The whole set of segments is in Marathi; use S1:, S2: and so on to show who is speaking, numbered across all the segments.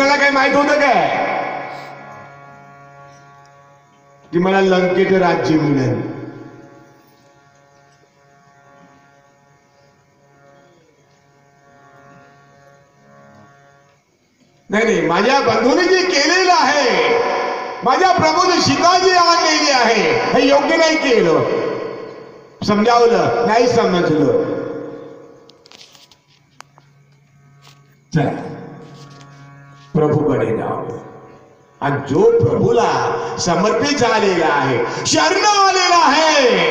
S1: कृष्णाला काय माहित होतं काय की मला लंकेचं राज्य मिळेल? नाही नाही, माझ्या बंधूने जे केलेलं आहे, माझ्या प्रभूने सीता जी आणलेली आहे, हे योग्य नाही केलं. समजावलं नाही, समजलं. चला प्रभूकडे जाऊ. आणि जो प्रभूला समर्पित झालेला आहे, शरण आलेला आहे,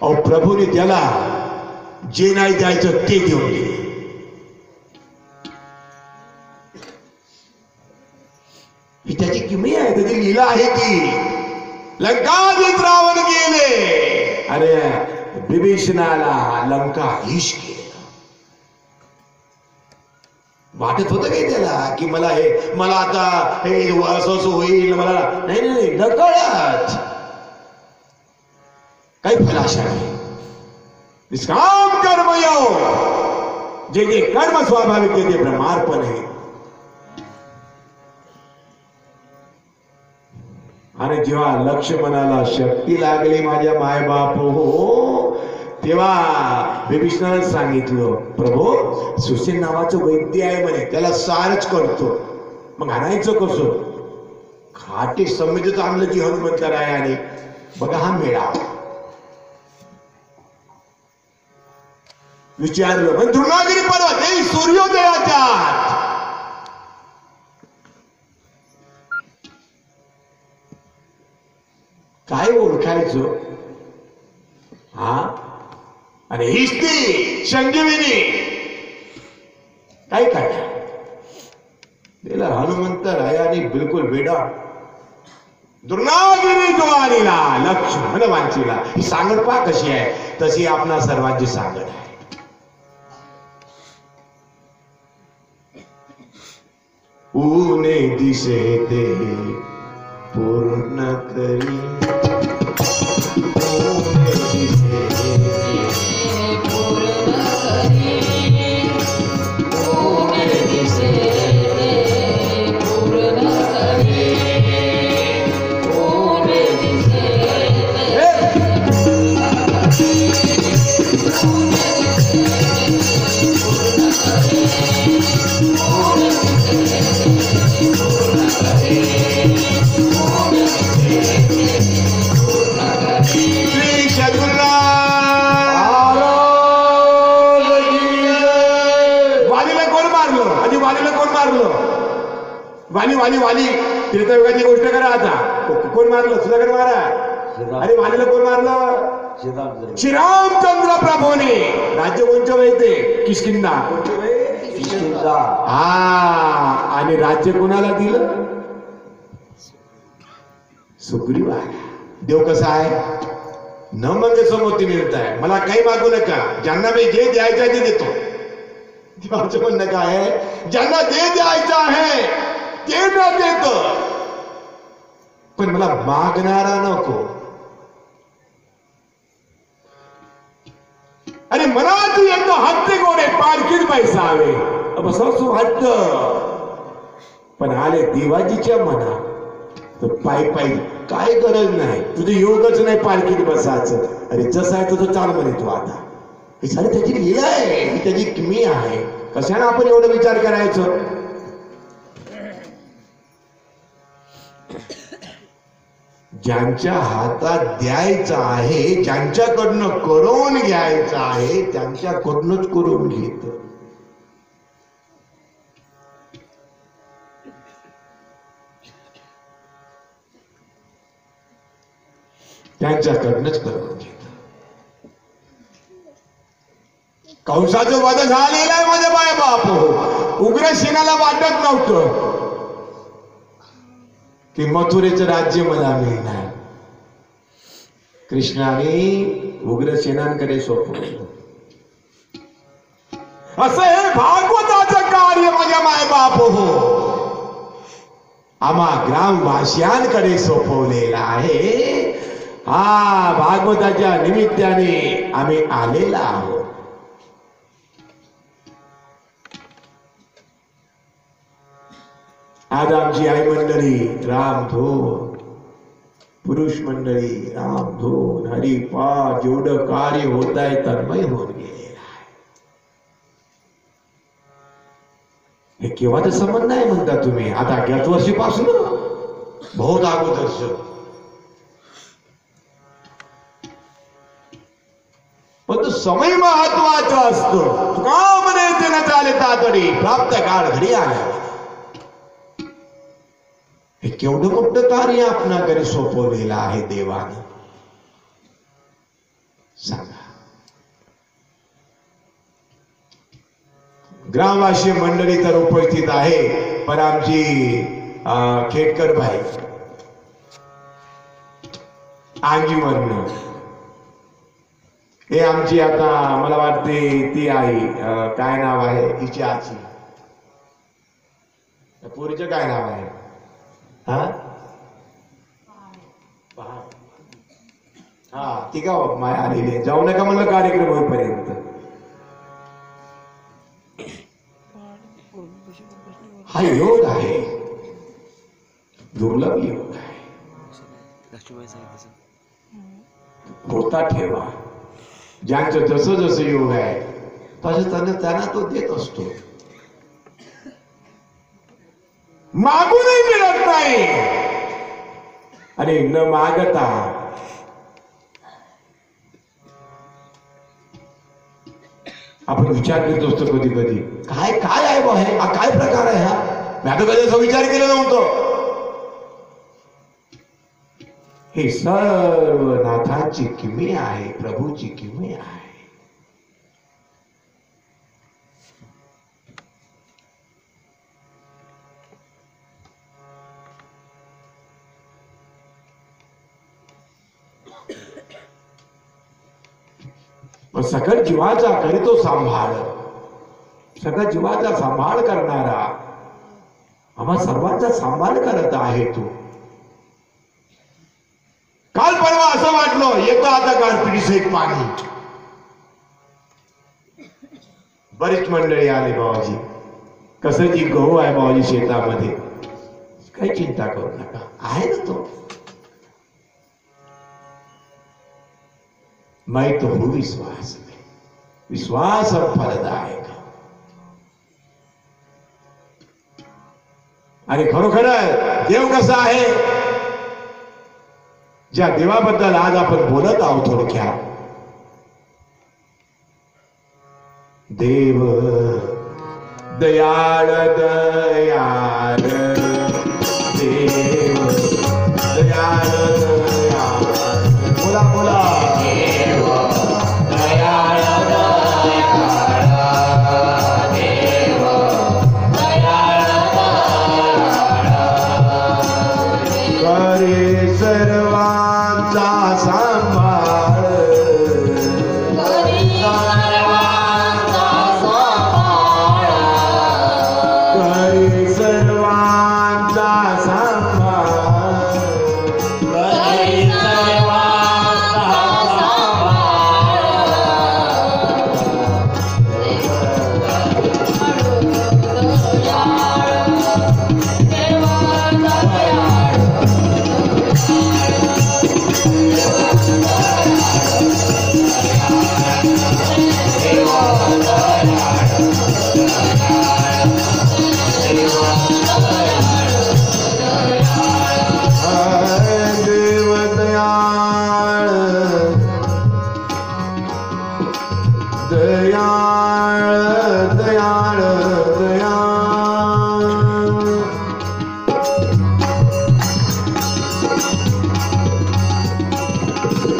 S1: अहो प्रभूने त्याला जे नाही द्यायचं ते देऊन दिले. ही त्याची किमया आहे, त्याची लीला आहे. ती लंकाधीश रावण गेले, अरे विभीषणाला लंका ईश केलं. वाटत होतं काही त्याला की मला आता हे असं होईल, मला नाही नाही, नकळत काही फलाशा नाही. निष्काम कर्मयोग, जे जे कर्म स्वाभाविक ते ब्रह्मार्पण आहे. आणि जेव्हा लक्ष्मणाला शक्ती लागली माझ्या मायबाप हो, तेव्हा विभीषणाला सांगितलं, प्रभू सुशील नावाचं वैद्य आहे म्हणे, त्याला सारच करतो. मग आणायचं कसं? खाटे समितीच आणलं की हनुमंतरायाने. बघा हा मेळा विचारलं, पण द्रोणागिरी पर्वत हे सूर्योदयाच्या काय ओळखायचं? हा, आणि हीच ती संजीविनी. काय काय दिला हनुमंतरायाने बिलकुल वेडा. द्रोणागिरी ज्वारीला लक्ष्मण वांचीला. ही सांगड पा कशी आहे, तशी आपणा सर्वांची सांगड आहे. ऊने दिसे ते पूर्ण करी, वाली वाली वाली तीर्थयोगाची गोष्ट करा. आता कोण मारलं? सुधाकर महाराज. अरे वालीला कोण मारलं? श्रीरामचंद्र प्रभूने. राज्य कोणचं वैते? किष्किंधा. हा, आणि राज्य कोणाला दिलं? सुग्रीवाला. देव कसा आहे? न मंगे समोती मिळत आहे. मला काही मागू नका, ज्यांना मी जे द्यायचं ते देतो. देवाचं म्हणणं काय आहे? ज्यांना जे द्यायचं आहे ते न देत, पण मला मागणारा नको. अरे मनात येतो हत्ते गोडे पालखीत पैसा हवे बसू हट्ट, पण आले देवाजीच्या मनात तर पायी पायी काय गरज नाही. तुझे योगच नाही पालखीत बसायचं. अरे जसं आहे तुझं चाल म्हणे तू. आता हे सारी त्याची लीला आहे, ही त्याची किमी आहे. कशाने आपण एवढं विचार करायचं? ज्यांच्या हातात द्यायचं आहे, ज्यांच्याकडनं करून घ्यायचं आहे, त्यांच्याकडूनच करून घेत. त्यांच्याकडनंच करून घेत. कंसाचं वध झालेलं आहे माझ्या बाय बाप. उग्रसेनाला वाटत नव्हतं की मथुरेचं राज्य मला मिळणार. कृष्णाने उग्रसेनांकडे सोपवलं. असं हे भागवताचं कार्य माझ्या मायबाप हो आम्हा ग्रामवासियांकडे सोपवलेला आहे. हा, भागवताच्या निमित्ताने आम्ही आलेला आहोत. आज आमची आई मंडळी रामधोन, पुरुष मंडळी रामधोन, हरिपाठ, जेवढं कार्य होत आहे तन्मय होऊन गेलेलं आहे. हे केव्हाचं संबंध आहे म्हणता तुम्ही? आता 11 वर्षीपासून बहुत अगोदरच. पण तो समय महत्वाचा असतो. का म्हणे ते न चाले तातडी प्राप्त काळ घडी आला. हे केवढं मोठं कार्य आपणाकडे सोपवलेलं आहे देवानं. सांगा. ग्रामवासी मंडळी तर उपस्थित आहे, पण आमची खेडकर बाई आंजीवरनं हे आमची आता मला वाटते ती आई काय नाव आहे हिची आजी, पोरीचं काय नाव आहे? हा ती का माय आलेली. जाऊ नका म्हणलं कार्यक्रम होईपर्यंत. हा योग आहे, दुर्लभ योग आहे. होता ठेवा. ज्यांचं जसं जसं योग आहे तसं त्यांना तो देत असतो. मागूनही मिळत नाही आणि न मागता आपण विचार करत असतो कधी कधी, काय काय आहे बा हे, काय प्रकार आहे हा? मी आता कधी असा विचार केला नव्हतो. हे सर्व नाथांची किमी आहे, प्रभूची किमी आहे. सकल जीवाचा करीतो सांभाळ, सकल जीवाचा सांभाळ करणारा आम्हा सर्वांचा सांभाळ करत आहे तू. काल परवा असं वाटलं येतं आता गारपिटीचं एक पाणी. बरीच मंडळी आले बाबाजी, कसं जी गहू आहे बाबाजी शेतामध्ये, काही चिंता करू नका, आहे ना तो. मैं तो हूं विश्वास में, विश्वास और फलदायक. आणि खरोखर देव कसा आहे, ज्या देवाबद्दल आज आपण बोलत आहोत थोडक्यात. देव दयाळ दयाळ, देव दयाळ दयाळ. बोला बोला.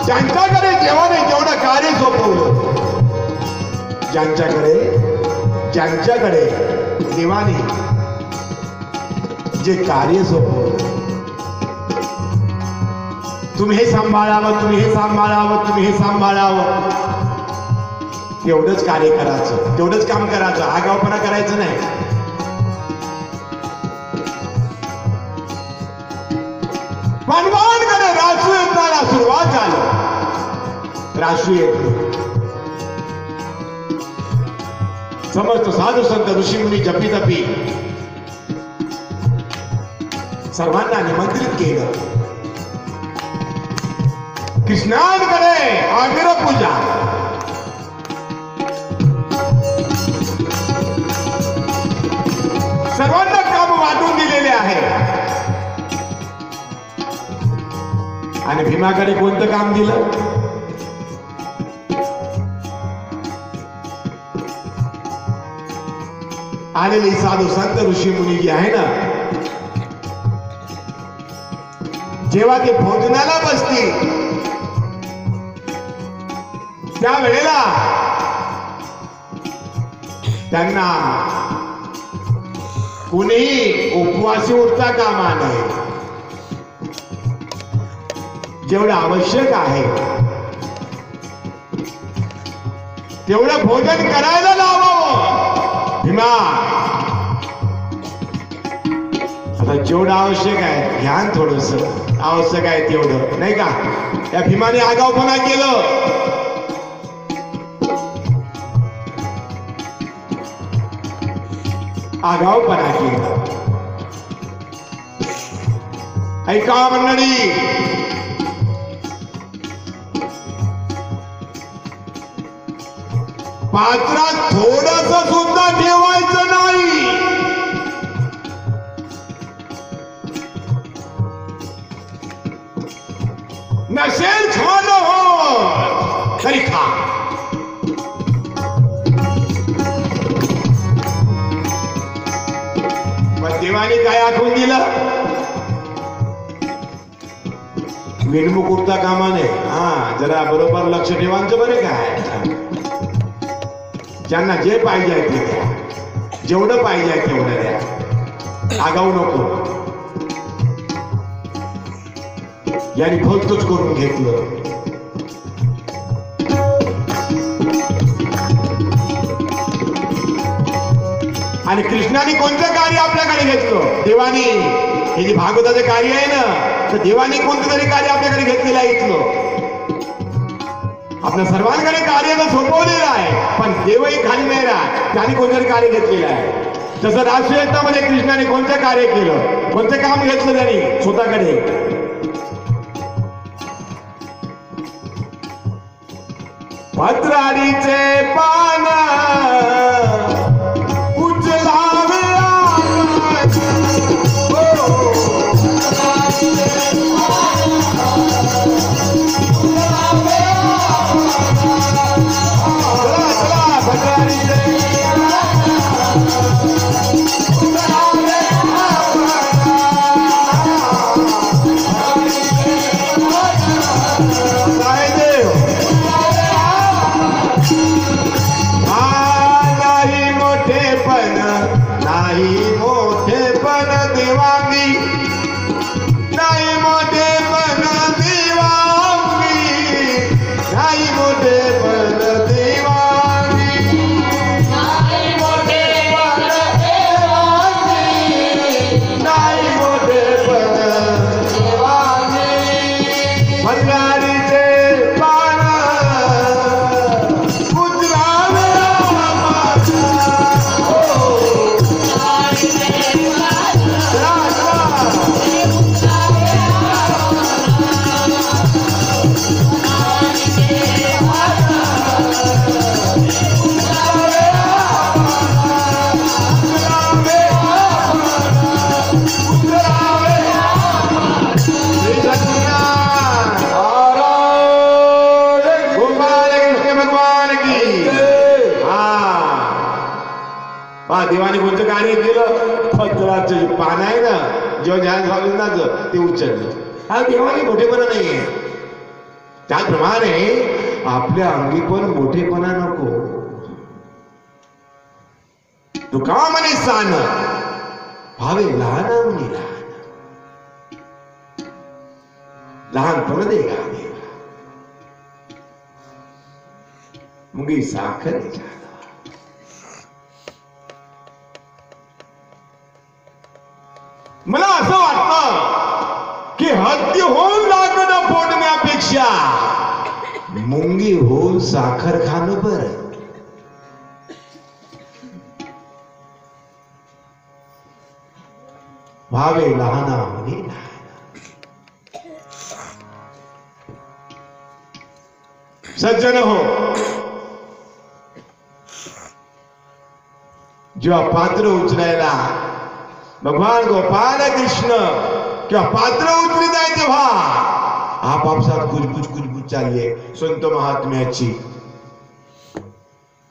S1: ज्यांच्याकडे देवाने जेवढं कार्य सोपवलं, ज्यांच्याकडे देवाने जे कार्य सोपवलं, तुम्ही हे सांभाळावं, तुम्ही हे सांभाळावं, तुम्ही हे सांभाळावं, तेवढंच कार्य करायचं, तेवढंच काम करायचं, आगाऊपणा करायचं नाही. पानवानकडे रासू येताना सुरुवात झाली. रासू येतो, समस्त साधू संत ऋषीमुनी जपी तपी सर्वांना निमंत्रित केलं. कृष्णांकडे अग्र पूजा. सर्वांना काम वाटून दिलेले आहे. आणि भीमाकडे कोणतं काम दिलं? आलेली साधू संत ऋषी मुनी जी आहे ना, जेव्हा ते भोजनाला बसतील त्या वेळेला त्यांना कुणीही उपवासी उठता कामा नये. जेवढं आवश्यक आहे तेवढं भोजन करायला लावावं. भीमा, आता जेवढं आवश्यक आहे ध्यान थोडस आवश्यक आहे तेवढं, नाही का? या भीमाने आगाऊपणा केलं. आगाऊपणा केला. ऐका मंडळी, पात्रात थोडस सुद्धा ठेवायचं नाही. नसेल खाणं हो तरी खा. पण देवाने काय आठवून दिलं? विणमुख उठता कामा नये. हा, जरा बरोबर लक्ष ठेवायचं बरं काय. ज्यांना जे पाहिजे आहे ते द्या, जेवढं पाहिजे आहे तेवढं द्या, आगाऊ नको. याने फलतोच करून घेतलं. आणि कृष्णाने कोणतं कार्य आपल्याकडे घेतलं? देवानी, हे जे भागवताचं कार्य आहे ना, तर देवानी कोणतं तरी कार्य आपल्याकडे घेतलेलं आहे. इथलं आपल्या सर्वांकडे कार्य तर सोपवलेलं आहे, पण देवही खाली नाही राहत. त्याने कोणतरी कार्य घेतलेलं आहे. तसं राष्ट्रीयतामध्ये कृष्णाने कोणतं कार्य केलं? कोणतं काम घेतलं त्यांनी स्वतःकडे? पत्राडीचे पान उचलावे देवाने कोणतं कार्य केलं? पत्राचं पान आहे ना, जेव्हा ध्यान झालं ना ते उचललं. हा देवाने मोठेपणा नाहीये. त्याचप्रमाणे आपल्या अंगी पण मोठेपणा नको. तुका म्हणे सान भावे लहान मुली लहान, लहानपण दे गा देवा मुगी साखर. मला असं वाटतं की हत्ती होऊन लाकडं फोडण्यापेक्षा मुंगी होऊन साखर खाणं बरं. व्हावे लहाना म्हणे. सज्जन हो, जेव्हा पात्र उचलायला भगवान गोपाल कृष्ण किंवा पात्र उचलीत आहे तेव्हा आपापसात कुजबुज चालली आहे संत महात्म्याची.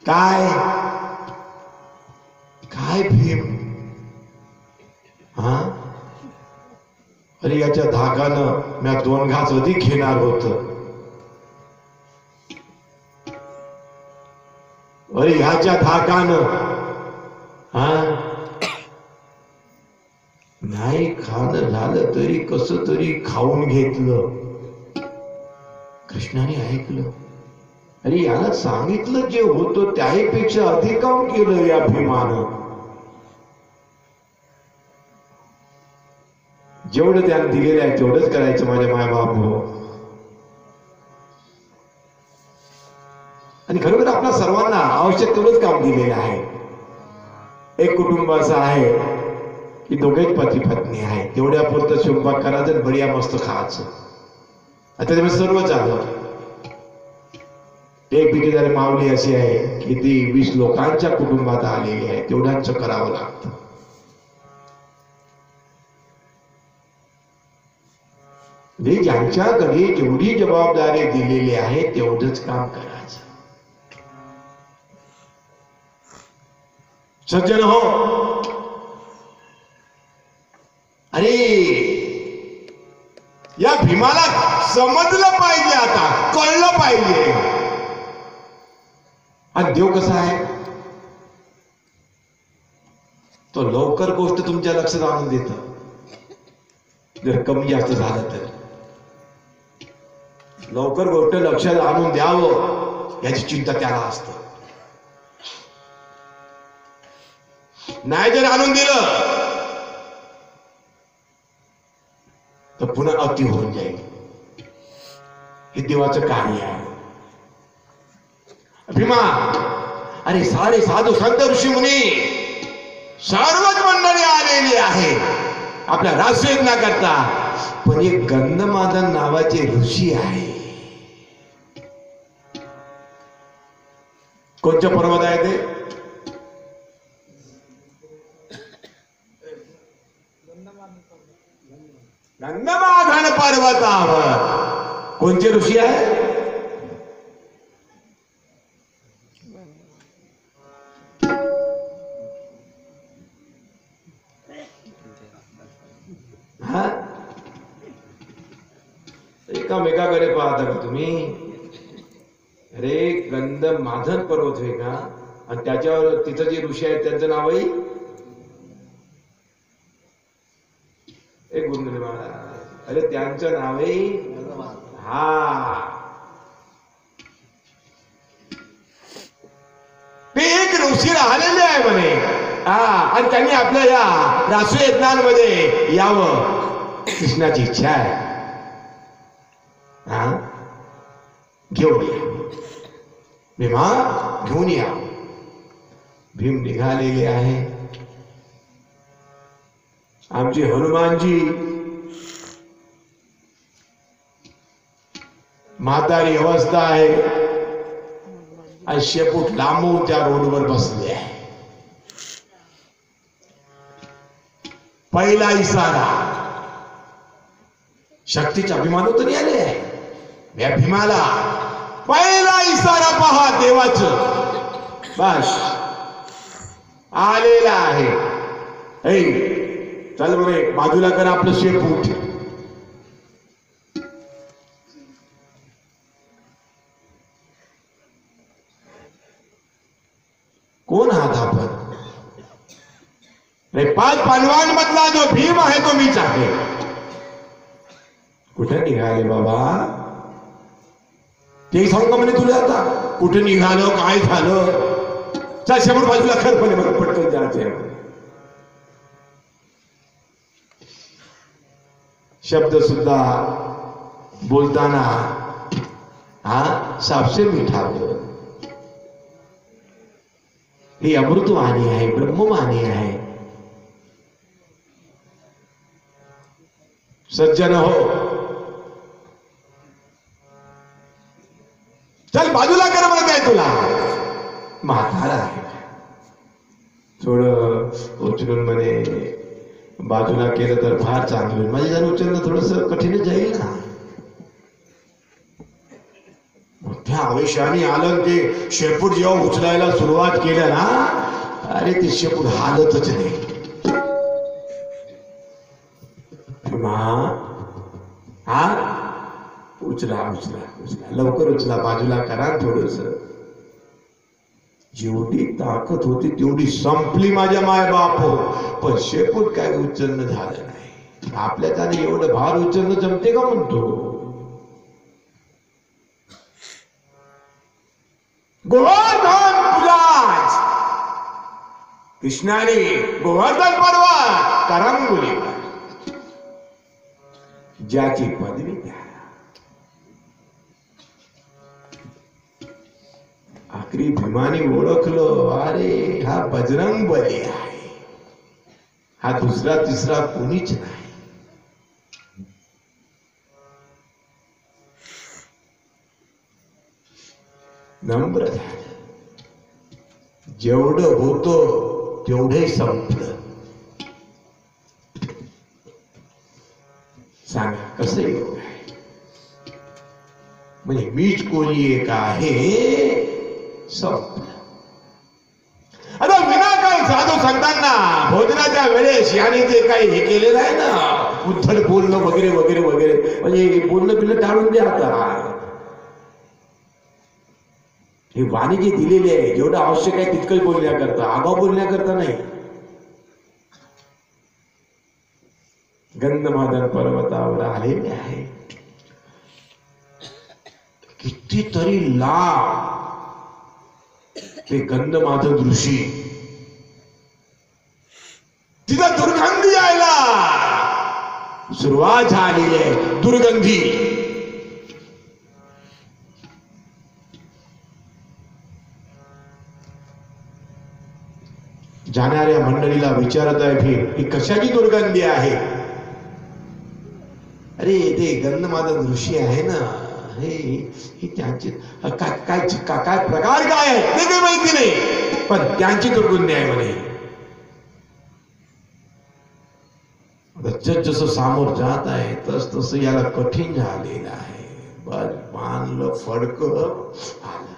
S1: काय काय भीम, हा अरे याच्या धाकानं मी 2 घास अधिक घेणार होत. अरे ह्याच्या धाकानं हा नाही खाणं झालं तरी कस तरी खाऊन घेतलं. कृष्णाने ऐकलं. अरे याला सांगितलं जे होतं त्याहीपेक्षा अधिक काम केलं या भीमानं. जेवढं त्यानं दिलेलं आहे तेवढंच करायचं माझ्या मायबाप हो. आणि खरोखर आपल्या सर्वांना आवश्यक तेवढंच काम दिलेलं आहे. एक कुटुंब असं आहे की दोघेच पती पत्नी आहे, तेवढ्या पुरतं स्वयंपाक करायचं, बढिया मस्त खायचं. आता त्यामुळे सर्व चाललं. एक बिचारी माऊली अशी आहे की ती 20 लोकांच्या कुटुंबात आलेली आहे, तेवढ्यांचं करावं लागतं. ज्यांच्याकडे जेवढी जबाबदारी दिलेली आहे तेवढंच काम करायचं. सज्जन हो, अरे या भीमाला समजलं पाहिजे, आता कळलं पाहिजे. आणि देव कसा आहे, तो लवकर गोष्ट तुमच्या लक्षात आणून देत. जर कमी जास्त झालं तर लवकर गोष्ट लक्षात आणून द्यावं याची चिंता त्याला असतं. नाही जर आणून दिलं तर पुन्हा अति होऊन जाईल. हे देवाचं कार्य आहे. भीमा, अरे सारे साधू संत ऋषी मुनी सर्वच मंडळी आलेली आहे आपल्या राजसेवना करता. पण एक गंधमादन नावाचे ऋषी आहे. कोणत्या पर्वत आहे ते? गंधमादन पर्वतावर. कोणते ऋषी आहे? एकामेकाकडे पाहता का तुम्ही? अरे गंधमादन पर्वत आहे का? आणि त्याच्यावर तिथं जे ऋषी आहेत त्यांचं नाव आहे एक गुंडले महाराज. अरे त्यांचं नाव आहे हा. ते एक ऋषी राहिलेले आहे म्हणे. हा, आणि त्यांनी आपल्या या राष्ट्रीय यज्ञांमध्ये यावं कृष्णाची इच्छा आहे. हा, घेऊन या भीमा, घेऊन या. भीम निघालेले आहे. आमचे हनुमानजी म्हातारी अवस्था आहे आणि शेपूट लांबून त्या रोडवर बसले आहे. पहिला इशारा शक्तीचा अभिमानातून आले आहे. या भीमाला पहिला इशारा पहा देवाचं. बस आलेला आहे. चल बरे, बाजूला कर आपलं शेपूट. कोण आहात आपण? 5 पांडवांमधला जो भीम आहे तो मीच आहे. कुठे निघाले बाबा ते सांग म्हणे तुला. आता कुठे निघालो, काय झालं? चल शेपूट बाजूला कर म्हणे, मला पटकन जायचं. शब्द सुद्धा बोलताना हा सापसे मिठावं. ही अमृतवाणी आहे, ब्रह्मवाणी आहे. सज्जन हो, चल बाजूला कर म्हणत आहे तुला. म्हातारा आहे, थोडं उचलून म्हणे बाजूला केलं तर फार चांगलं. माझे जण उचलणं थोडस कठीण जाईल ना. मोठ्या आवेशाने आलं ते शेपूट जेव्हा उचलायला सुरुवात केलं ना, अरे ते शेपूट हालतच नाही. हा उचला उचला उचला, लवकर उचला, बाजूला करा थोडस. जेवढी ताकद होती तेवढी संपली माझ्या माय बाप हो, पण शेपूट काय उचलणं झालं नाही. आपल्या त्याने एवढं भार उचलणं जमते का म्हणतो. गोवर्धन पूजाच कृष्णाने गोवर्धन पर्वत तरंगुली ज्याची पदवी द्या. आखरी भीमाने ओळखलं, अरे हा बजरंग बली आहे, हा दुसरा तिसरा कोणीच नाही. नम्र झालं, जेवढं होतं तेवढे संपलं. सांगा कसं योग आहे. म्हणजे मीच कोणी एक आहे, संपलं. आता विनाकारण साधू संतांना भोजनाच्या वेळेस याने जे काही हे केलेलं आहे ना, उद्धट बोलणं वगैरे वगैरे वगैरे, म्हणजे बोलणं बिलणं टाळून द्या. आता हे वाणी जे दिलेले आहे, जेवढं आवश्यक आहे तितकंच बोलण्याकरता, आगाऊ बोलण्याकरता नाही. गंधमादन पर्वतावर आलेले आहे, कितीतरी लांब ते गंधमादन ऋषी, तिथं दुर्गंधी यायला सुरुवात झालेली आहे. दुर्गंधी जाणाऱ्या मंडळीला विचारत आहे भीम, ही कशाची दुर्गंधी आहे. अरे ते गंधमादन ऋषी आहे ना, हे त्यांचे काय काय काय प्रकार काय आहे ते काही माहिती नाही, पण त्यांची दुर्गंधी आहे म्हणे. जसं सामोर जात आहे तस तसं याला कठीण झालेलं आहे. बस बांधलं फडक आलं.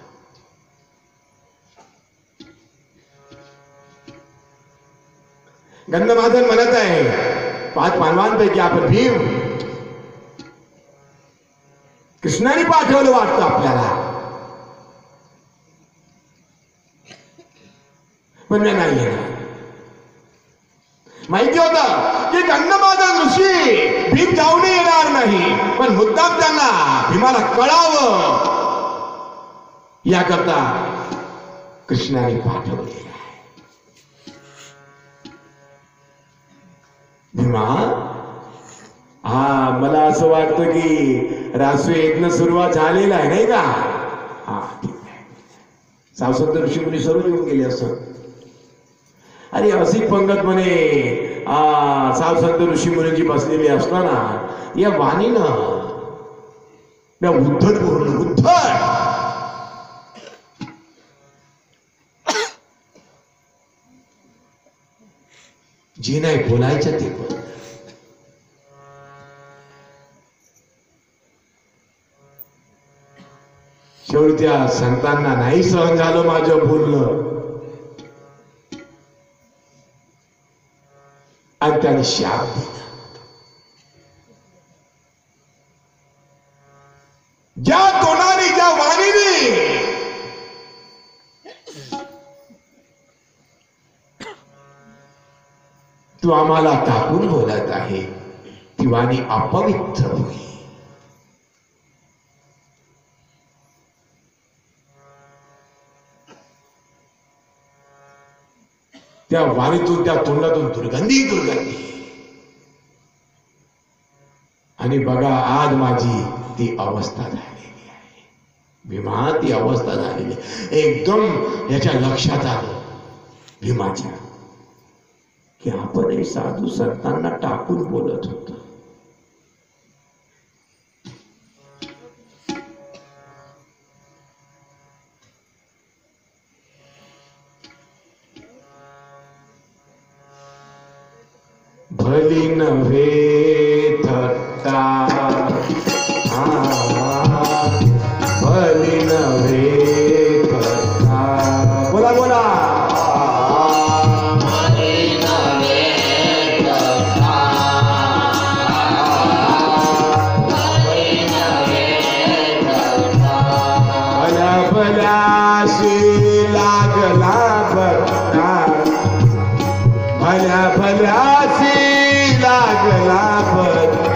S1: गंधमादन म्हणत आहे, 5 पांडवांपैकी आपण भीम कृष्णाने पाठवलं वाटतं आपल्याला, पण मी नाही येणार. माहिती होतं की गंधमादन ऋषी भीम जाऊन येणार नाही, पण मुद्दाम त्यांना भीमाला कळावं याकरता कृष्णाने पाठवलेलं आहे. भीमा, हा मला असं वाटतं की रासू यज्ञ सुरुवात झालेला आहे नाही का. हा ठीक आहे. सावसंत ऋषी मुनी सर्व येऊन गेले असं. अरे अशी पंगत म्हणे सावसंत ऋषी मुनींची बसलेली असताना या वाणीनं त्या उद्धट बोलणं, उद्धट जे नाही बोलायचं ते बोल. शेवटी त्या संतांना नाही सहन झालं माझं बोलणं, आणि त्याने शाप दिला. ज्या तोंडाने, ज्या वाणीने तू आम्हाला टाकून बोलत आहे, ती वाणी अपवित्र होईल. त्या वाणीतून, त्या तोंडातून दुर्गंधी दुर्गंधी. आणि बघा आज माझी ती अवस्था झालेली आहे. भीमा, ती अवस्था झालेली एकदम याच्या लक्षात आलं भीमाच्या की आपणही साधू संतांना टाकून बोलत होतो. भली नव्हे थट्टा, भली नव्हे थट्टा. बोला बोला. लागला बट्टा, भल्या भल्यासी लागला बट्टा.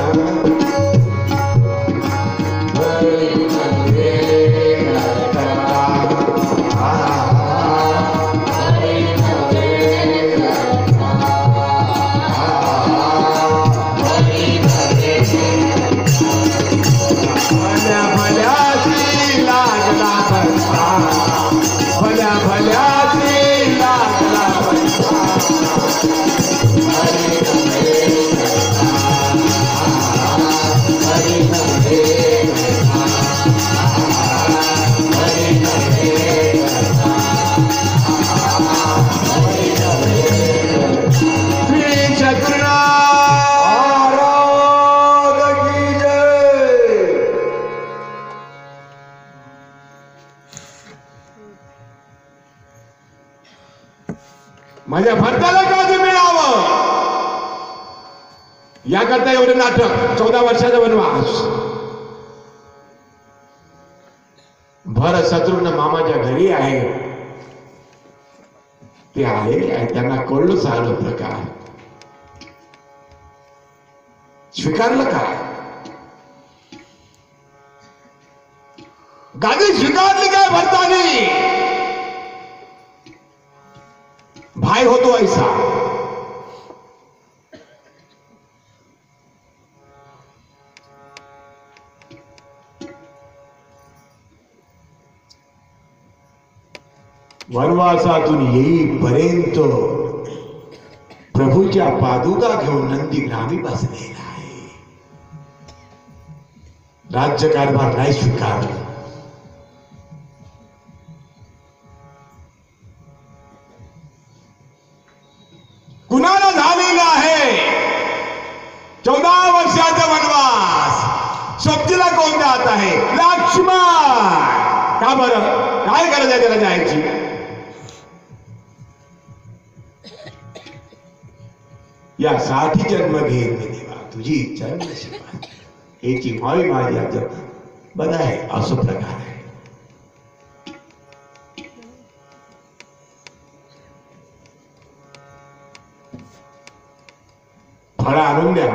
S1: भल्या भल्यासी लागला बट्टा, भल्या भल्यासी लागला बट्टा. माझ्या भरताला काज मिळावं याकरता एवढं नाटक. 14 वर्षाचा वनवास. भरत शत्रुघ्न मामाच्या घरी आहे. ते आलेले आहे, त्यांना कळलं चालू प्रकार. स्वीकारलं काय? गादी स्वीकारली काय भरतानी? भाई होतो ऐसा. वनवासातून येईपर्यंत प्रभूच्या पादुका घेऊन नंदीग्रामी बसलेला आहे. राज्यकारभार नाही स्वीकारला. कुणाला झालेला आहे 14 वर्षाचा वनवास? शक्तीला कोण जात आहे? लक्ष्मण. का बरं? काय गरज आहे त्याला जायची? यासाठी जन्म घेईन मी देवा, तुझी इच्छा नशिबात. याची व्हावी माझी आज बघ आहे. असं प्रकार आहे. फळ आणून द्या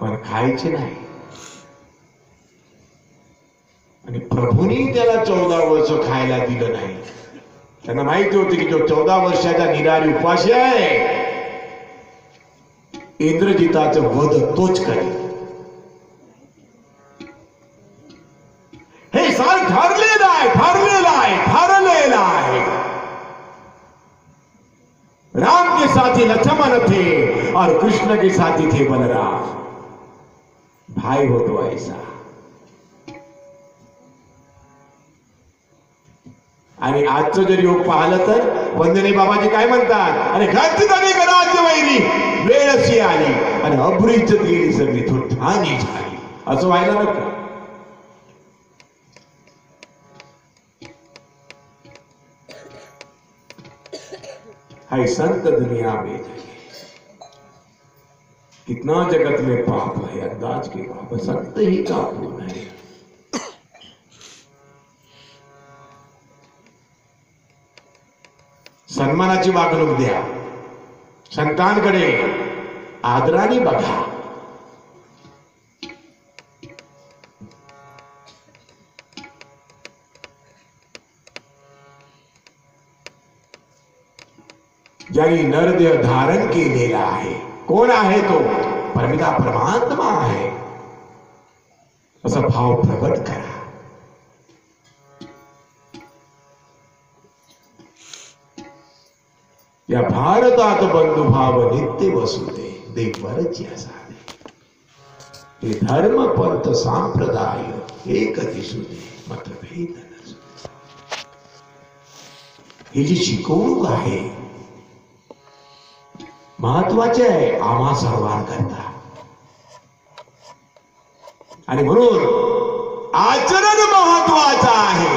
S1: पण खायचे नाही. आणि प्रभूंनी त्याला 14 वर्ष खायला दिलं नाही. त्यांना माहिती होते की जो 14 वर्षाचा निराळी उपाशी आहे, इंद्रजिताचं वध तोच करेल. हे सार ठरलेलं आहे, ठरलेलं आहे, ठरलेलं आहे. राम के साथी लक्ष्मण थे और कृष्ण के साथी थे बलराम. भाई होतो ऐसा. आणि आजचं जर योग पाहिलं तर वंदने बाबाजी काय म्हणतात? अरे घातली राज्य वैरी वेळ अशी आली आणि अभ्रिजत गेली सगळी थोडी झाली. असं व्हायला नको. हाय संत दुनिया में कितना जगत में पाप है, अंदाज के पाप. संत ही का पूर्ण है. सन्मानाची वागणूक द्या. संतांकडे आदराने बघा. ज्यांनी नरदेह धारण केलेला आहे, कोण आहे तो? परमिता परमात्मा आहे. असा भाव प्रकट करा. या भारतात बंधुभाव नित्य वसुते देवरची असावे. हे धर्म पंथ संप्रदाय एक दिसुते मतभेद नसुते. ही जी शिकवणूक आहे महत्वाचे आहे आम्हा सर्वांकरता. आणि म्हणून आचरण महत्वाचं आहे.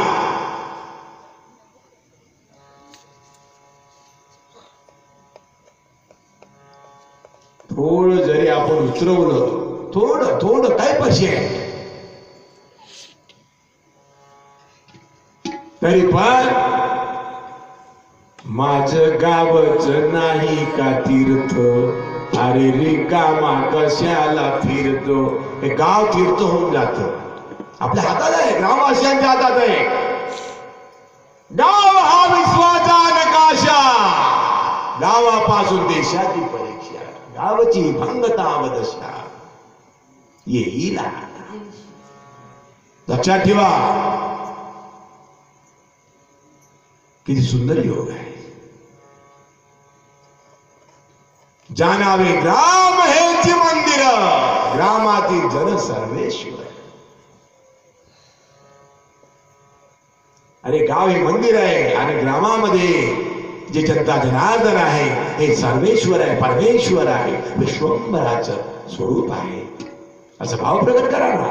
S1: थोडं जरी आपण उतरवलं, थोडं थोडं काय पैसे आहे, तरी पण माझं गावच नाही का तीर्थ, अरे रिकामा कशाला फिरतो. हे गाव तीर्थ होऊन जात. आपल्या हातात आहे, ग्रामवासियांच्या हातात आहे. गाव हा विश्वाचा नकाशा, गावापासून देशाची परीक्षा, गावची भंगता वदशा येईल. लक्षात ठेवा, किती सुंदर योग आहे. जाणावे ग्राम हेची मंदिर, ग्रामातील जन सर्वेश्वर. अरे गाव हे मंदिर आहे आणि ग्रामामध्ये जे जनता जनार्दन आहे हे सर्वेश्वर आहे, परमेश्वर आहे, विश्वंभराचं स्वरूप आहे, असं भाव प्रकट करा ना.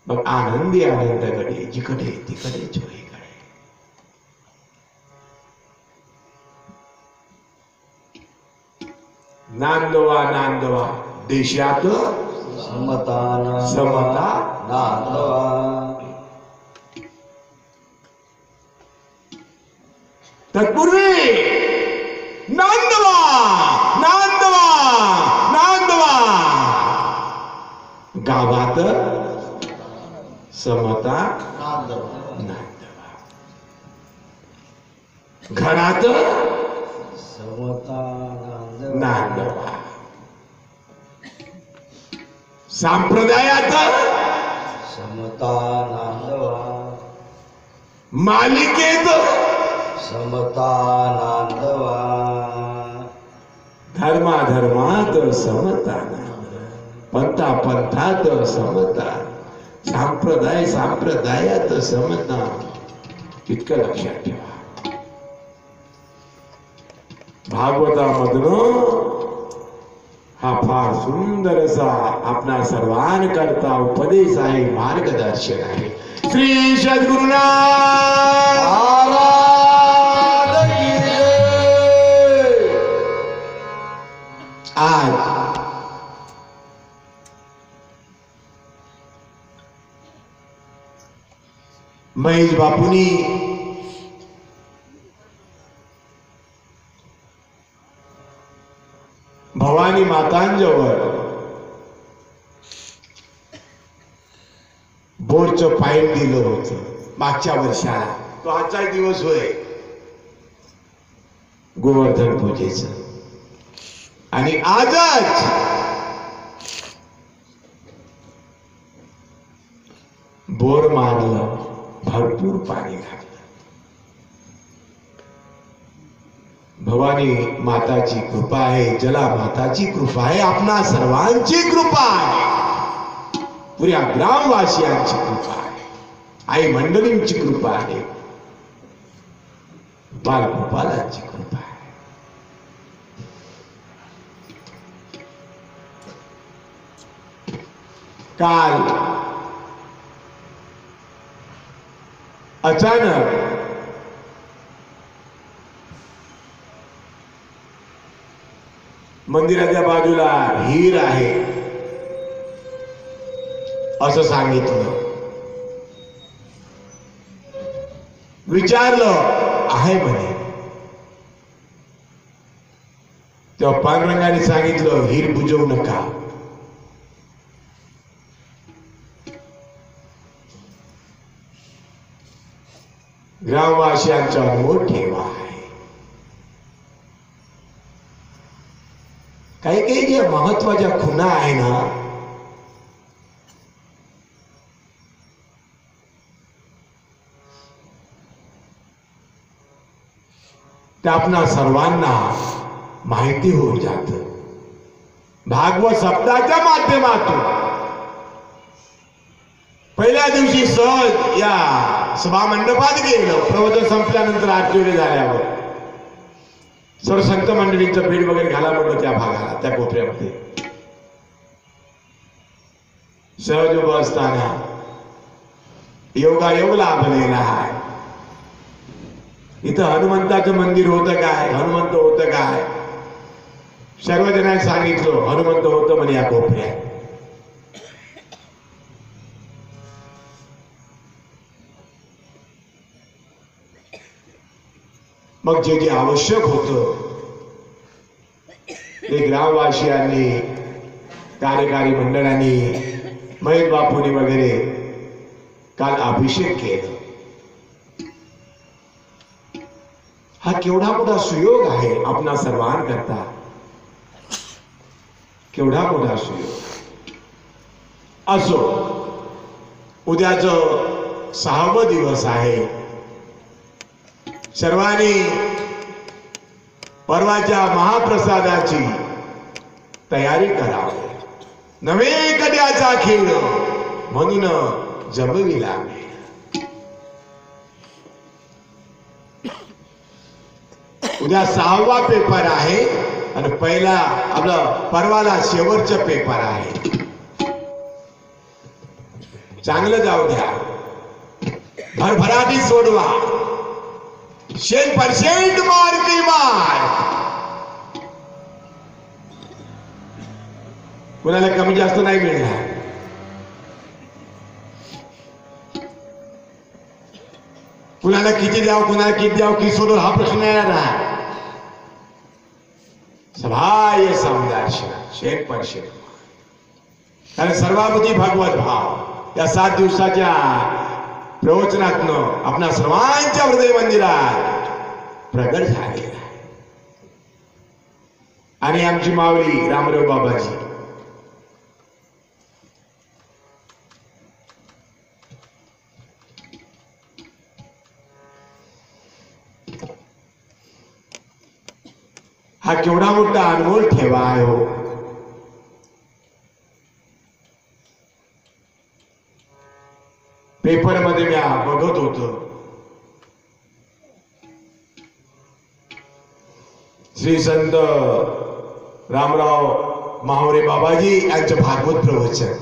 S1: मग आनंदी आनंदकडे जिकडे तिकडे चोहीकडे. नांदवा नांदवा देशात
S2: समता
S1: समता
S2: नांदवा.
S1: तत्पूर्वी नांदवा नांदवा नांदवा. गावात समता नांदवा, घरात
S2: समता
S1: नांदवा, संप्रदायात
S2: समता नांदवा,
S1: मालिकेत
S2: समता नांदवा,
S1: धर्माधर्मात समता नांदवा, पंथा पंथात समता, संप्रदाय संप्रदायात समता. इतकं लक्षात ठेवा. भागवतामधनं हा फार सुंदर असा आपणा सर्वांकरता उपदेश आहे, मार्गदर्शन आहे. श्री सद्गुरुनाथ
S2: महाराज की जय.
S1: आज महेश बापूंनी भवानी मातांजवळ बोरचं पाईप दिलं होतं मागच्या वर्षाला. तो आजचा दिवस होय गोवर्धन पूजेचं. आणि आजच बोर मारलं, भरपूर पाणी घातलं. भवानी माताची कृपा आहे, जला माताची कृपा आहे, आपणा सर्वांची कृपा आहे, पुऱ्या ग्रामवासियांची कृपा आहे, आई मंडळींची कृपा आहे, बालगोपालांची कृपा आहे. काल अचानक मंदिराच्या बाजूला हिर आहे असं सांगितलं. विचारलं आहे म्हणे. तेव्हा पांडुरंगाने सांगितलं हिर बुजवू नका. ग्रामवासियांचा अनुभव ठेवा आहे. काही काही ज्या महत्वाच्या खुणा आहे ना त्या आपणा सर्वांना माहिती होऊन जात. भागवत सप्ताहाच्या माध्यमातून पहिल्या दिवशी सहज या सभा मंडपात गेलो. प्रवचन संपल्यानंतर आरती झाल्यावर सर्व संत मंडळींचं भेट वगैरे घाला म्हटलं त्या भागाला, त्या कोपऱ्यामध्ये सहज उभं असताना योगायोग लाभलेला आहे. इथं हनुमंताचं मंदिर होतं काय, हनुमंत होतं काय, सर्वजणांनी सांगितलं हनुमंत होतं म्हणे या कोपऱ्यात. मग जे जे आवश्यक होतं ते ग्रामवासियांनी, कार्यकारी मंडळांनी, महेश बापूंनी वगैरे काल अभिषेक केला. हा केवढा मोठा सुयोग आहे आपणा सर्वांकरता, केवढा मोठा सुयोग. असो, उद्याचं 6वं दिवस आहे. सर्वांनी परवाच्या महाप्रसादाची तयारी करावी. नवे कड्याचा खेळ म्हणून जमविला. उद्या 6वा पेपर आहे आणि पहिला आपलं परवाला शेवटचा पेपर आहे. चांगलं जाऊ द्या, भरभराटी सोडवा. 100% मार्क मार्क. कुणाला कमी जास्त नाही मिळणार. कुणाला किती द्याव, कुणाला किती द्याव, की सोडून हा प्रश्न येणार आहे. सभाय समदार्श 100%. कारण सर्वाभूती भगवत भाव या 7 दिवसाच्या प्रवचनातनं आपल्या सर्वांच्या हृदय मंदिरात प्रगट झालेला आहे. आणि आमची माऊली रामदेव बाबाजी हा केवढा मोठा अनमोल ठेवा आहे हो. पेपर मध्ये मी बघत होतो, श्री संत रामराव माहुरे बाबाजी यांचं भागवत प्रवचन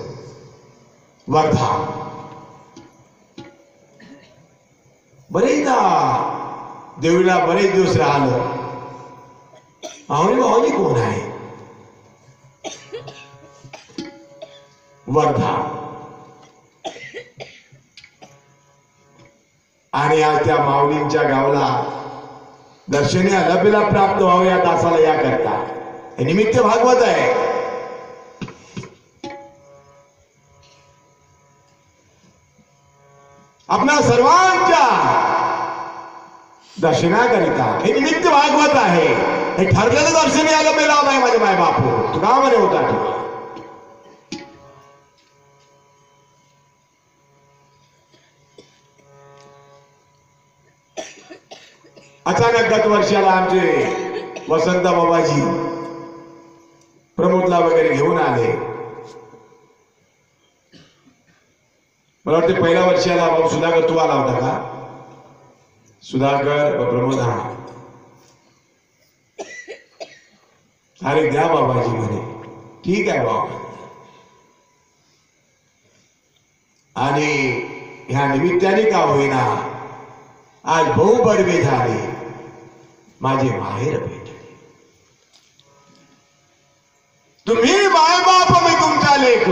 S1: वर्धा. बरेचदा देवीला बरेच दिवस राहिलं. माहुरे बाबाजी कोण आहे? वर्धा. आणि आज त्या माऊलींच्या गावाला दर्शनी अलभेला प्राप्त व्हावं या दासाला या करता हे निमित्त भागवत आहे. आपल्या सर्वांच्या दर्शनाकरिता हे निमित्त भागवत आहे. हे ठरलेलं दर्शनी अलभेला नाही माझे माय बापू. तू का म्हणे होता ठेवा. अचानक गत वर्षाला आमचे वसंत बाबाजी प्रमोदला वगैरे घेऊन आले. मला वाटते पहिल्या वर्षाला बाबा सुधाकर तू आला होता का? सुधाकर व प्रमोद. हा, अरे द्या बाबाजी म्हणे. ठीक आहे बाबा. आणि ह्या निमित्ताने का होईना आज बहु बडवे झाले, माझे माहेर भेटले. तुम्ही माय बाप, मी तुमचा लेख.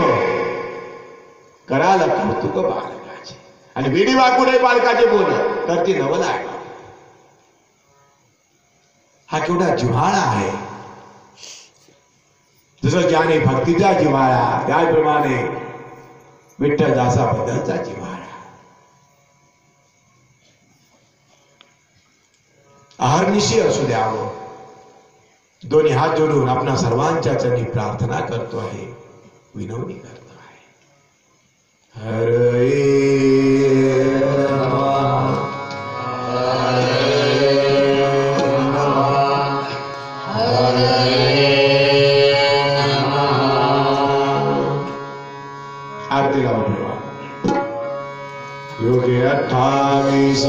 S1: कराला कौतुक बालकाचे आणि विडी वाकुडे बालकाचे बोल करते नवला आहे. हा केवढा जिव्हाळा आहे. जसं ज्याने भक्तीचा जिव्हाळा, त्याप्रमाणे विठ्ठलदासा बद्दलचा जिव्हाळा. अहर्निशी असू द्यावं. दोन्ही हात जोडून आपल्या सर्वांच्या चरणी प्रार्थना करतो आहे, विनवणी करतो आहे. हरे आरती लावून ठेवा. योगे 28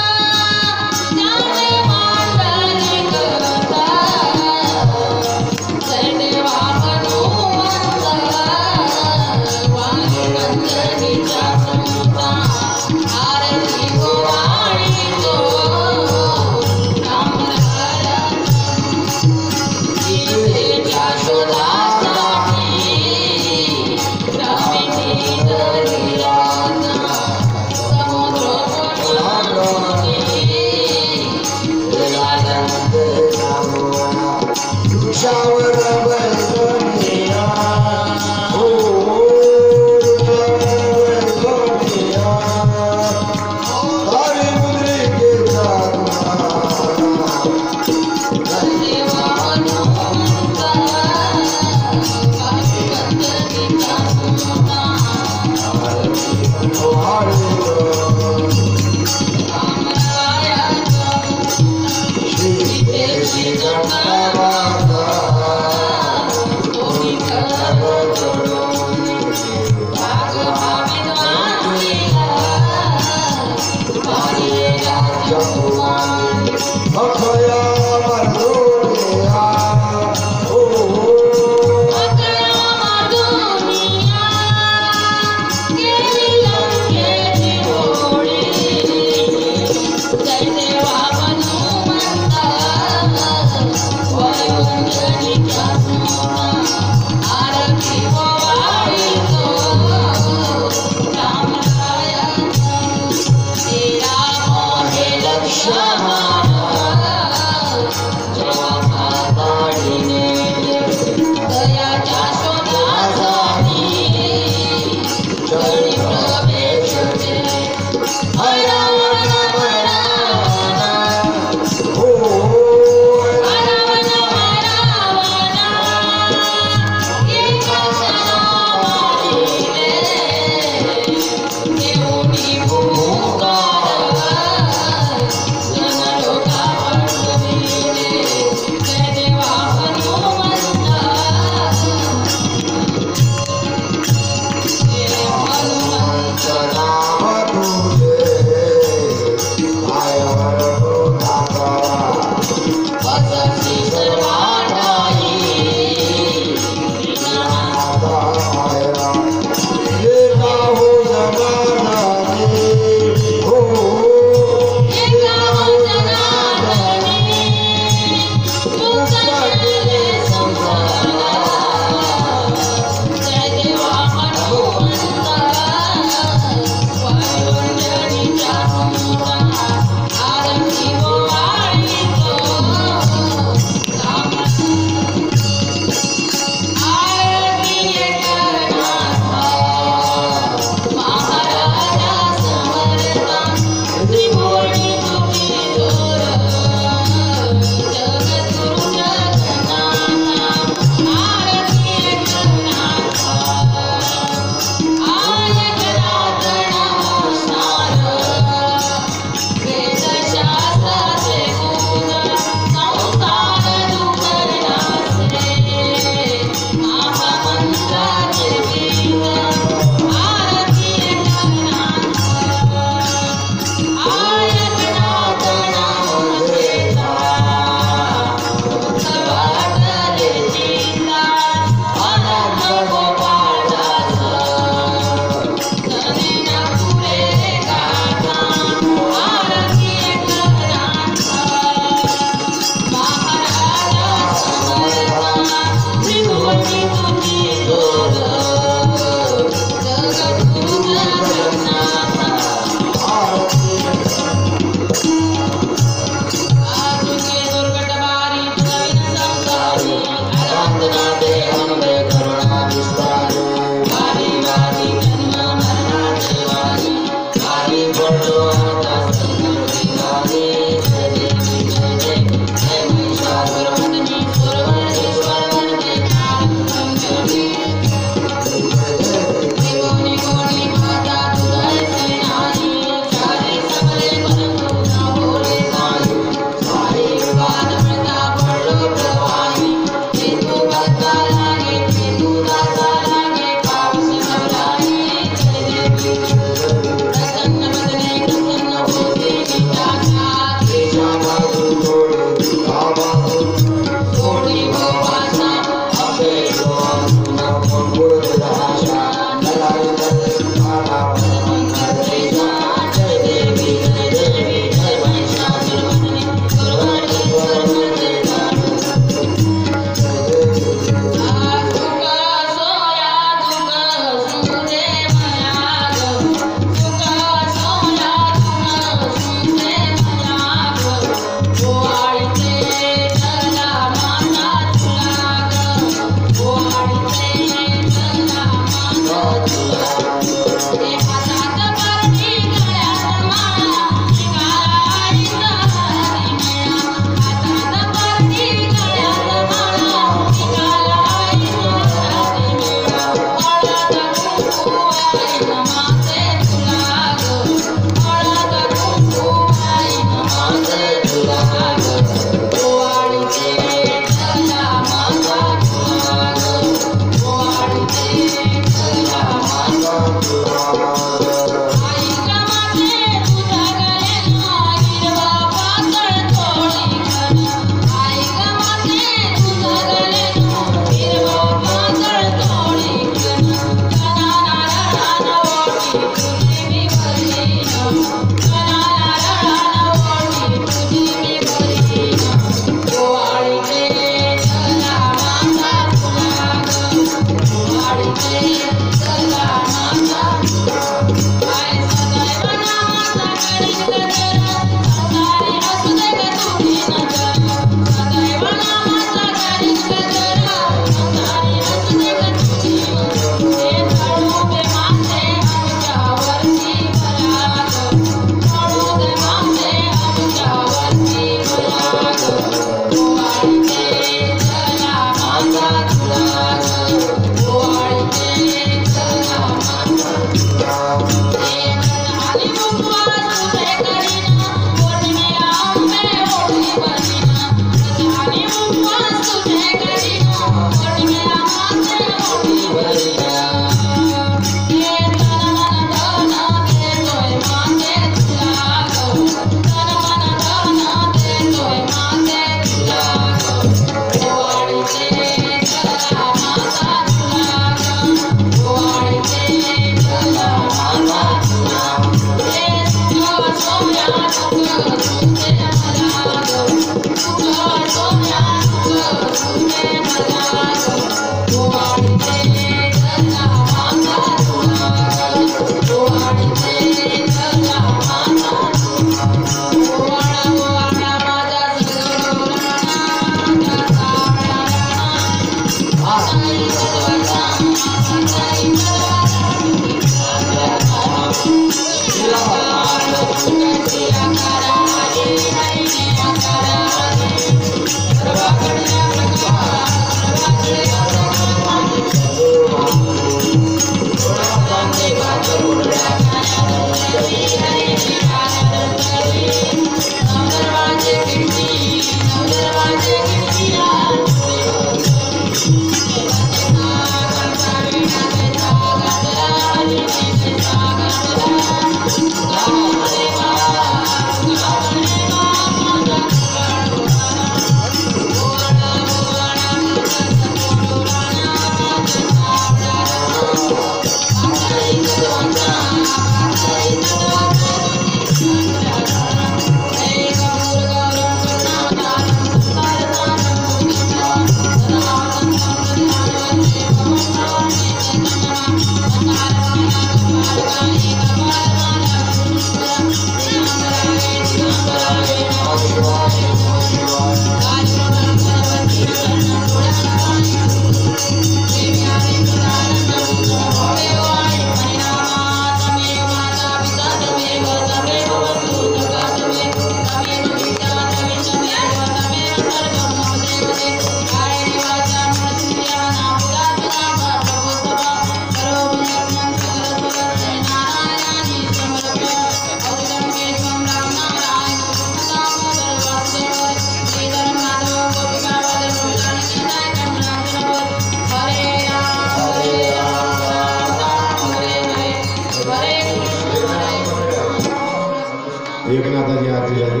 S1: एकनाथाची आरती झाली.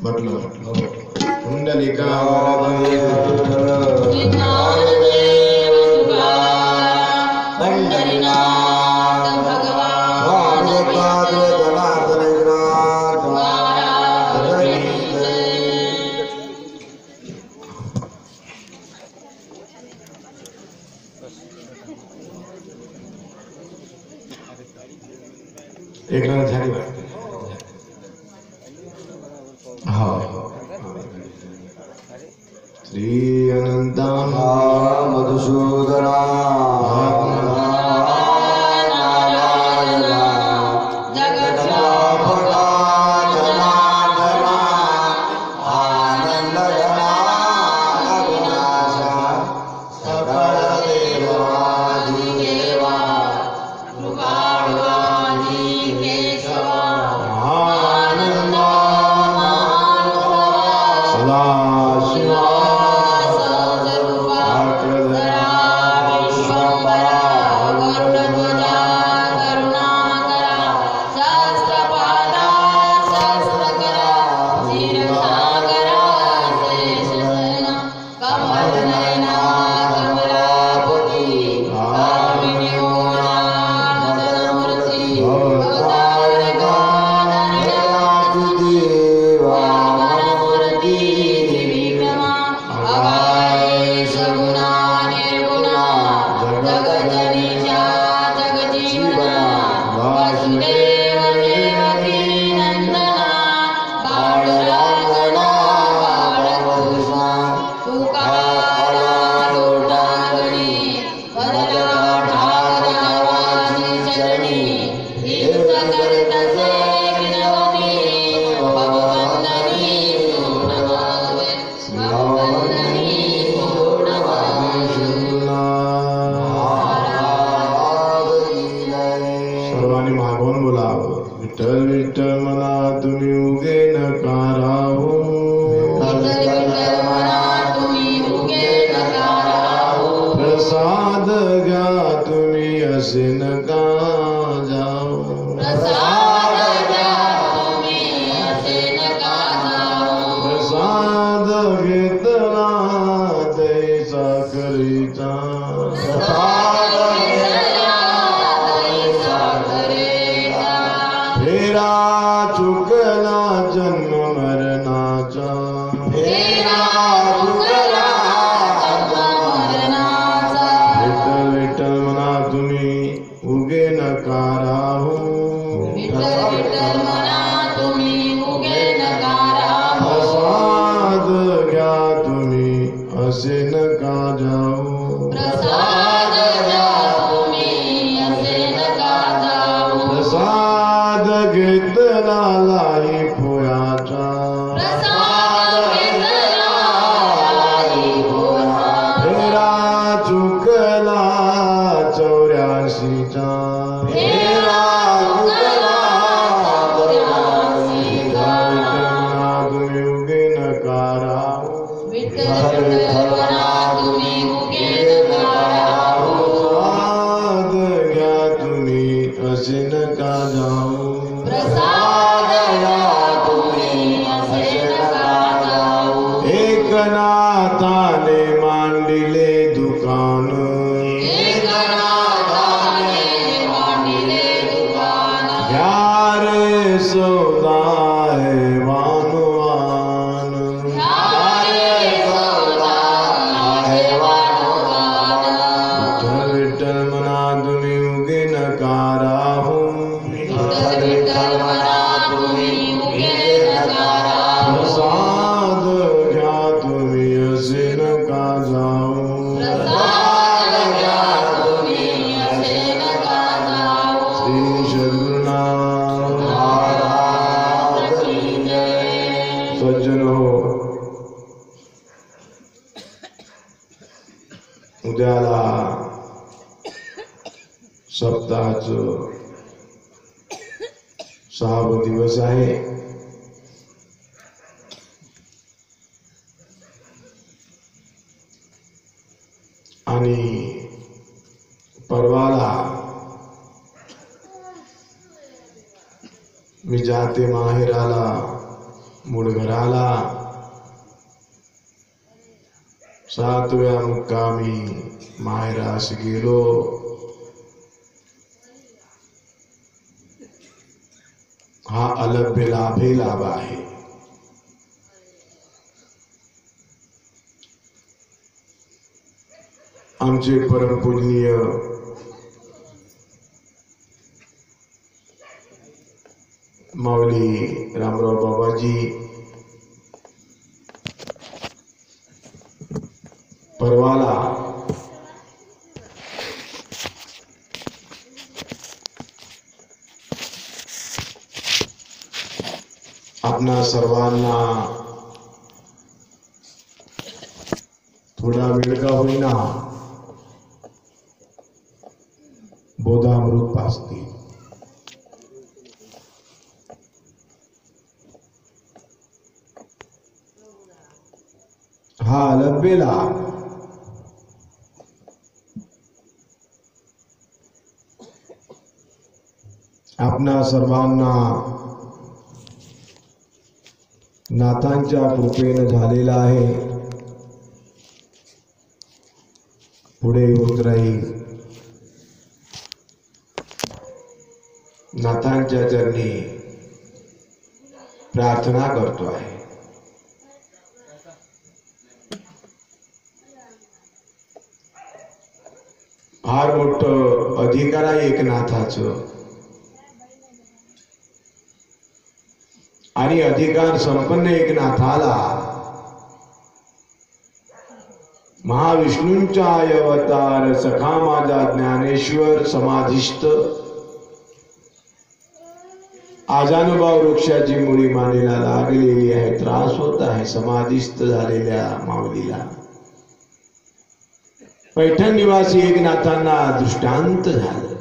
S1: म्हटलं पुंडलिका एकनाथ झाली वाटते. हा श्री अनंता
S2: मधुसूदना तेरा तुकला मरणाचा
S1: विठ्ठल विठ्ठल म्हणा तुम्ही उगे नका राहू
S2: विठ्ठल विठ्ठल म्हणा तुम्ही उगे नका राहू
S1: प्रसाद घ्या तुम्ही असे नका जाऊ
S2: प्रसाद घ्या तुम्ही असे नका जाऊ
S1: प्रसाद घेतला लाई पोयाचा
S2: प्रसाद घेतला लाई पोहा
S1: फेरा चुकला 84चा
S2: फेरा तुकला चौऱ्यासीचा
S1: तुम्ही उगे नका राहू
S2: विठ्ठल विठ्ठल म्हणा तुम्ही उगे नका राहू
S1: प्रसाद घ्या तुम्ही असे नका जाऊ
S2: प्रसाद घ्या तुम्ही असे नका जाऊ
S1: एकनाथाने मांडिले दुकान
S2: एकनाथाने मांडिले दुकान
S1: घ्या रे सौदा है वानवान
S2: ह्यारे सौदा आहे वानोगान
S1: विठ्ठल विठ्ठल म्हणा तुम्ही उगे नका राहू
S2: विठ्ठल विठ्ठल म्हणा तुम्ही उगे नका राहू
S1: प्रसाद घ्या तुम्ही असे नका जाऊ
S2: प्रसाद घ्या तुम्ही असे नका जाऊ
S1: श्री सद्गुरुनाथ
S2: महाराज की जय
S1: सज्जनो उद्याला सप्ताहाचं 6वा दिवस आहे आणि परवाला मी जाते माहेराला मूळ घराला 7व्या मुक्कामी माहेरास गेलो हा अलभ्य लाभे लाभ आहे आमचे परमपूजनीय माऊली रामराव बाबाजी परवाला आपणा सर्वांना थोडा वेळ का होईना बोधामृत पाजतील हा अलभ्य लाभ आपणा सर्वांना नाथांच्या कृपेने झालेला आहे पुढे होत राहील नाथांच्या चरणी प्रार्थना करतो आहे फार मोठं अधिकार आहे एकनाथाचं आणि अधिकार संपन्न एकनाथाला महाविष्णूंचा अवतार सखा माझा ज्ञानेश्वर समाधिस्थ आजानुभाव वृक्षाची मुळी मानेला लागलेली आहे त्रास होत आहे समाधिस्थ झालेल्या माऊलीला पैठण निवासी एकनाथांना दृष्टांत झालं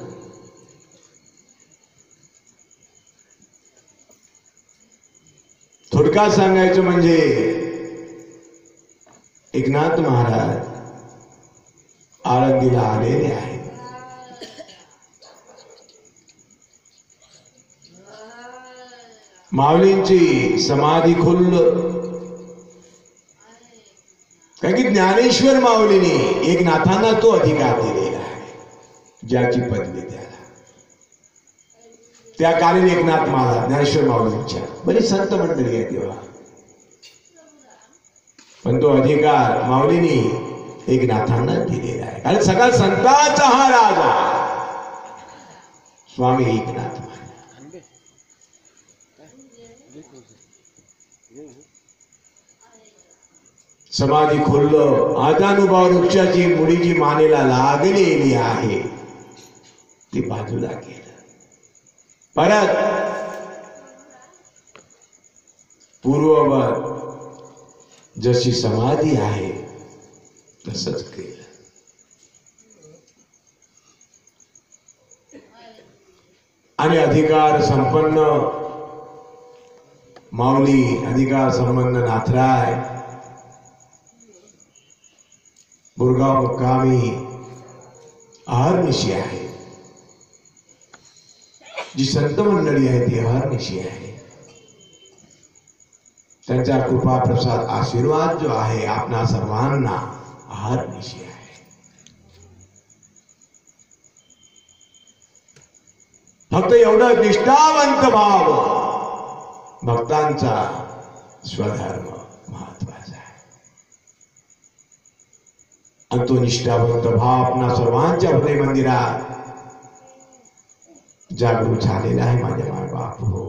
S1: थोडक्यात सांगायचं म्हणजे एकनाथ महाराज आळंदीला आलेले आहेत माऊलींची समाधी खुल्ल कारण की ज्ञानेश्वर माऊलीने एकनाथांना तो अधिकार दिलेला आहे ज्याची पदवी त्याला त्या कालीन एकनाथ महाराज ज्ञानेश्वर माऊलींच्या बरीच संत मंडळी आहे तेव्हा पण तो अधिकार माऊलीनी एकनाथांना दिलेला आहे. कारण सगळ्या संतांचा हा राजा स्वामी एकनाथ. समाधी खोललं, आदानुभाव वृक्षाची मुळी जी मानेला लागलेली आहे ती बाजूला केलं. परत पूर्ववत जशी समाधी आहे तसंच केलं. आणि अधिकार संपन्न माऊली, अधिकार संपन्न नाथराय बुरगाव मुक्कामी अहर्निशी आहे. जी संत मंडळी आहे ती अहर्निशी आहे. त्यांचा कृपा प्रसाद आशीर्वाद जो आहे आपणा सर्वांना अहर्निशी आहे. फक्त एवढं निष्ठावंत भाव भक्तांचा स्वधर्म महत्वाचा आहे. आणि तो निष्ठावंत भाव आपणा सर्वांच्या हृदय मंदिरात जागृत झालेला आहे. माझ्या माय बाप हो,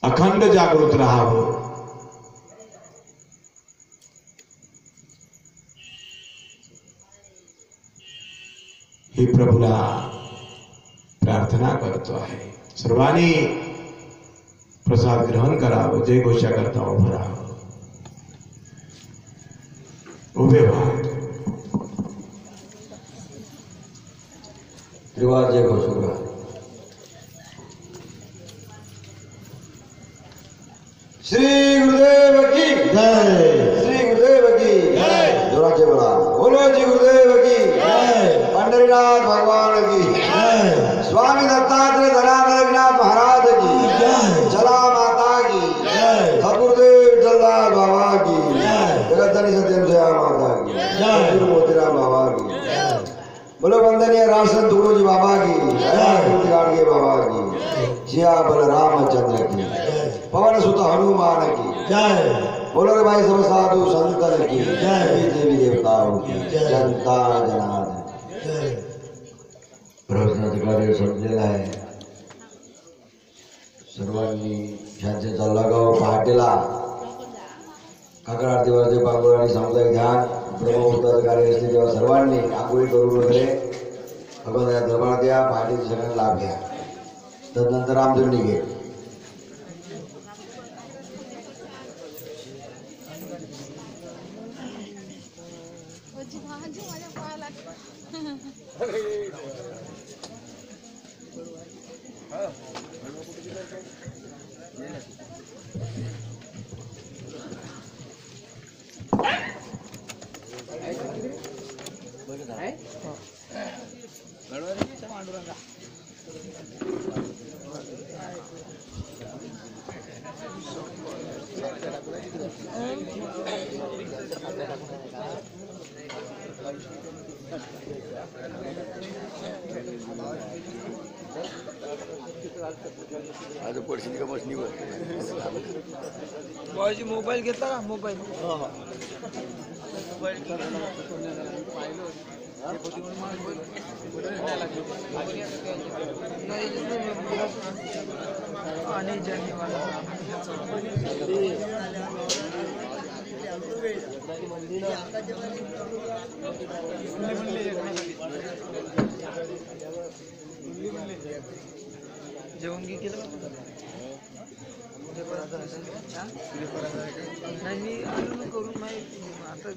S1: अखंड जागृत राहावं. हे प्रभूला प्रार्थना करतो आहे. सर्वांनी प्रसाद ग्रहण करावं. जय घोषा करता उभं राहावं. उभे व्हा.
S2: त्रिवार जय घोषा. श्री गुरुदेव की जय. श्री गुरुदेव की जय. जोराचे बोला. बोलो जी गुरुदेव की जय. पंढरीनाथ भगवान की जय. स्वामी दत्तात्रेय धनाधनाथ महाराज की जय. चला माता की जय. ठाकुरदेव जल्लाल बाबा की जय. जगतधनी सत्यम माता की जय. मोतीराम बाबा की जय. बोलो वंदनीय राष्ट्र तुकोजी बाबा की जय. गाड़गे बाबा की सिया बलरामचंद्र की जय. पवन सुत हनुमान की जय. बोलो रे भाई सब साधु संतन की जय. देवी देवताओं की जनता जनार्दन जय. प्रवचनाचं कार्य संपलेलं आहे. सर्वांनी ह्यांचे चालला पहाटेला काकड आरतीवरचे पांगोळ आणि सामुदायिक ध्यान ब्रह्ममुहूर्ताचं कार्य असते तेव्हा सर्वांनी आंघोळी करून वगैरे भगवंताच्या दरबारात या. पहाटेचे सगळ्यांना लाभ घ्या. तदनंतर आमचं निघेल. आज परिस्थिती का मशनीवर मोबाईल घेतला का? मोबाईल जेवण की केलं नाही. मी आलो करून नाही आता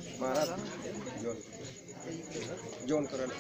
S2: जेवण करायला.